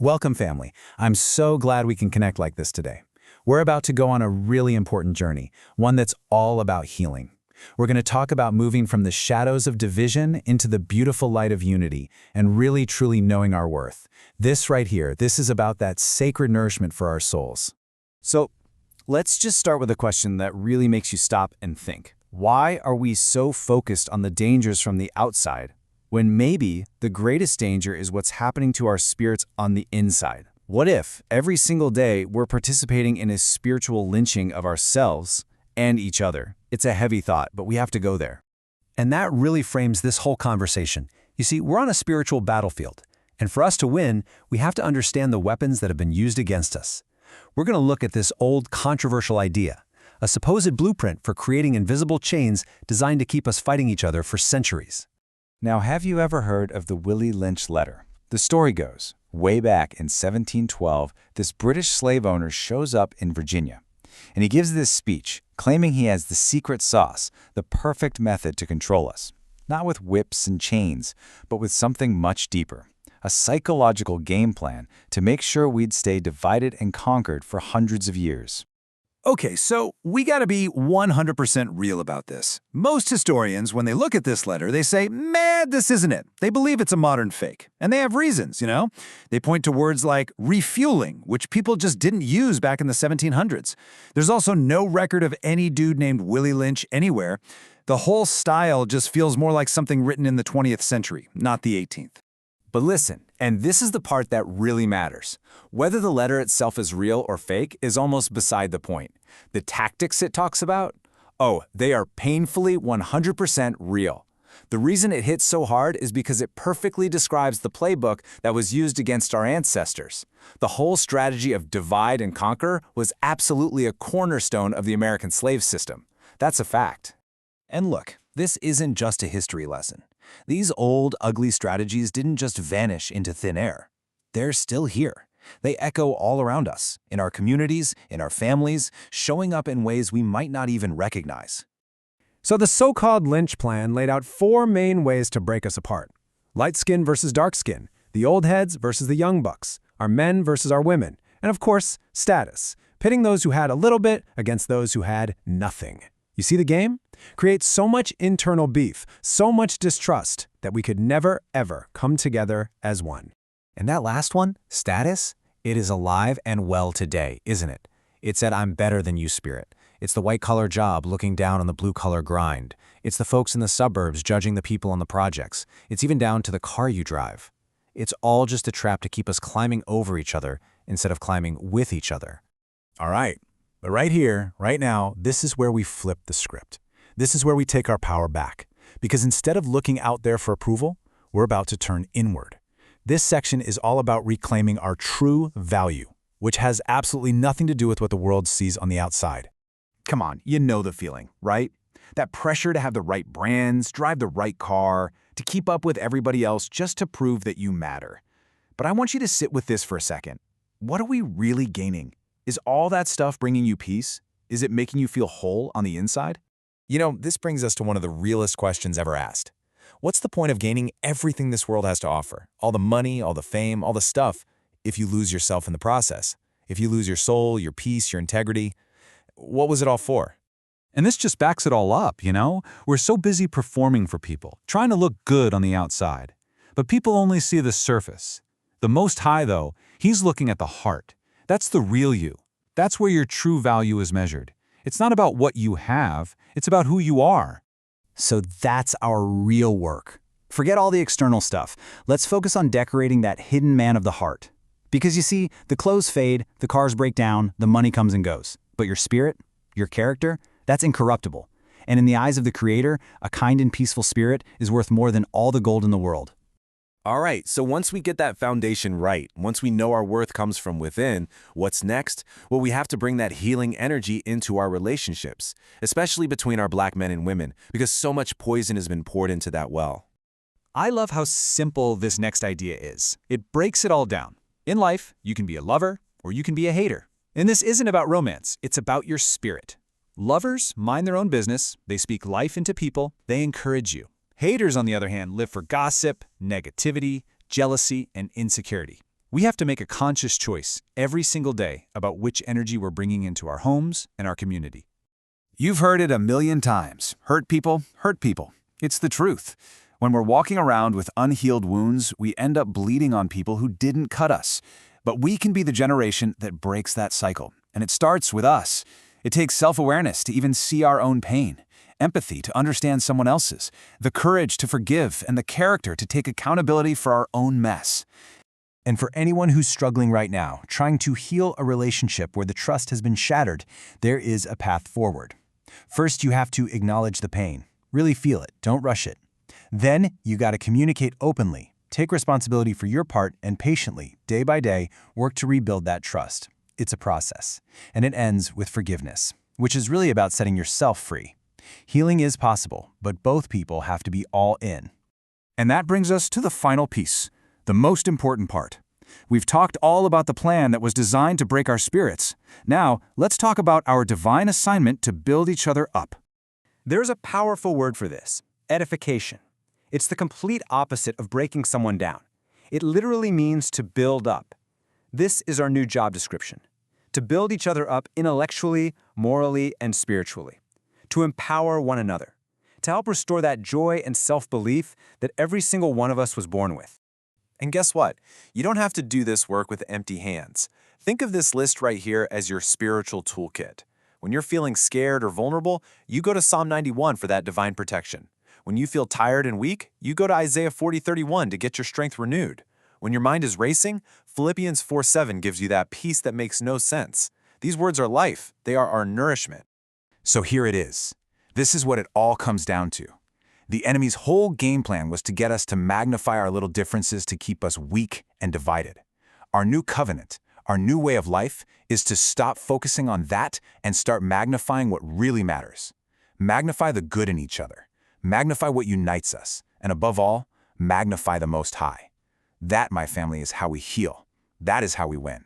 Welcome, family. I'm so glad we can connect like this today. We're about to go on a really important journey, one that's all about healing. We're going to talk about moving from the shadows of division into the beautiful light of unity and really truly knowing our worth. This right here, this is about that sacred nourishment for our souls. So, let's just start with a question that really makes you stop and think. Why are we so focused on the dangers from the outside, when maybe the greatest danger is what's happening to our spirits on the inside? What if every single day we're participating in a spiritual lynching of ourselves and each other? It's a heavy thought, but we have to go there. And that really frames this whole conversation. You see, we're on a spiritual battlefield, and for us to win, we have to understand the weapons that have been used against us. We're going to look at this old, controversial idea, a supposed blueprint for creating invisible chains designed to keep us fighting each other for centuries. Now, have you ever heard of the Willie Lynch Letter? The story goes, way back in 1712, this British slave owner shows up in Virginia, and he gives this speech, claiming he has the secret sauce, the perfect method to control us. Not with whips and chains, but with something much deeper. A psychological game plan to make sure we'd stay divided and conquered for hundreds of years. Okay, so we gotta be 100% real about this. Most historians, when they look at this letter, they say, man, this isn't it. They believe it's a modern fake. And they have reasons, They point to words like refueling, which people just didn't use back in the 1700s. There's also no record of any dude named Willie Lynch anywhere. The whole style just feels more like something written in the 20th century, not the 18th. But listen, and this is the part that really matters. Whether the letter itself is real or fake is almost beside the point. The tactics it talks about? Oh, they are painfully 100% real. The reason it hits so hard is because it perfectly describes the playbook that was used against our ancestors. The whole strategy of divide and conquer was absolutely a cornerstone of the American slave system. That's a fact. And look, this isn't just a history lesson. These old, ugly strategies didn't just vanish into thin air. They're still here. They echo all around us, in our communities, in our families, showing up in ways we might not even recognize. So the so-called Lynch plan laid out 4 main ways to break us apart. Light skin versus dark skin, the old heads versus the young bucks, our men versus our women, and of course, status, pitting those who had a little bit against those who had nothing. You see the game? Create so much internal beef, so much distrust, that we could never, ever come together as one. And that last one, status, it is alive and well today, isn't it? It's that I'm better than you spirit. It's the white-collar job looking down on the blue-collar grind. It's the folks in the suburbs judging the people on the projects. It's even down to the car you drive. It's all just a trap to keep us climbing over each other instead of climbing with each other. All right. But right here, right now, this is where we flip the script. This is where we take our power back. Because instead of looking out there for approval, we're about to turn inward. This section is all about reclaiming our true value, which has absolutely nothing to do with what the world sees on the outside. Come on, you know the feeling, right? That pressure to have the right brands, drive the right car, to keep up with everybody else just to prove that you matter. But I want you to sit with this for a second. What are we really gaining? Is all that stuff bringing you peace? Is it making you feel whole on the inside? This brings us to one of the realest questions ever asked. What's the point of gaining everything this world has to offer? All the money, all the fame, all the stuff, if you lose yourself in the process? If you lose your soul, your peace, your integrity? What was it all for? And this just backs it all up, We're so busy performing for people, trying to look good on the outside. But people only see the surface. The Most High, though, He's looking at the heart. That's the real you. That's where your true value is measured. It's not about what you have, it's about who you are. So that's our real work. Forget all the external stuff. Let's focus on decorating that hidden man of the heart. Because you see, the clothes fade, the cars break down, the money comes and goes. But your spirit, your character, that's incorruptible. And in the eyes of the Creator, a kind and peaceful spirit is worth more than all the gold in the world. All right, so once we get that foundation right, once we know our worth comes from within, what's next? Well, we have to bring that healing energy into our relationships, especially between our Black men and women, because so much poison has been poured into that well. I love how simple this next idea is. It breaks it all down. In life, you can be a lover or you can be a hater. And this isn't about romance, it's about your spirit. Lovers mind their own business, they speak life into people, they encourage you. Haters, on the other hand, live for gossip, negativity, jealousy, and insecurity. We have to make a conscious choice every single day about which energy we're bringing into our homes and our community. You've heard it a million times. Hurt people, hurt people. It's the truth. When we're walking around with unhealed wounds, we end up bleeding on people who didn't cut us. But we can be the generation that breaks that cycle. And it starts with us. It takes self-awareness to even see our own pain, empathy to understand someone else's, the courage to forgive, and the character to take accountability for our own mess. And for anyone who's struggling right now, trying to heal a relationship where the trust has been shattered, there is a path forward. First, you have to acknowledge the pain. Really feel it. Don't rush it. Then, you got to communicate openly. Take responsibility for your part and patiently, day by day, work to rebuild that trust. It's a process. And it ends with forgiveness, which is really about setting yourself free. Healing is possible, but both people have to be all in. And that brings us to the final piece. The most important part. We've talked all about the plan that was designed to break our spirits. Now, let's talk about our divine assignment to build each other up. There's a powerful word for this: edification. It's the complete opposite of breaking someone down. It literally means to build up. This is our new job description: to build each other up intellectually, morally, and spiritually. To empower one another. To help restore that joy and self-belief that every single one of us was born with. And guess what? You don't have to do this work with empty hands. Think of this list right here as your spiritual toolkit. When you're feeling scared or vulnerable, you go to Psalm 91 for that divine protection. When you feel tired and weak, you go to Isaiah 40:31 to get your strength renewed. When your mind is racing, Philippians 4:7 gives you that peace that makes no sense. These words are life. They are our nourishment. So here it is. This is what it all comes down to. The enemy's whole game plan was to get us to magnify our little differences to keep us weak and divided. Our new covenant, our new way of life, is to stop focusing on that and start magnifying what really matters. Magnify the good in each other. Magnify what unites us. And above all, magnify the Most High. That, my family, is how we heal. That is how we win.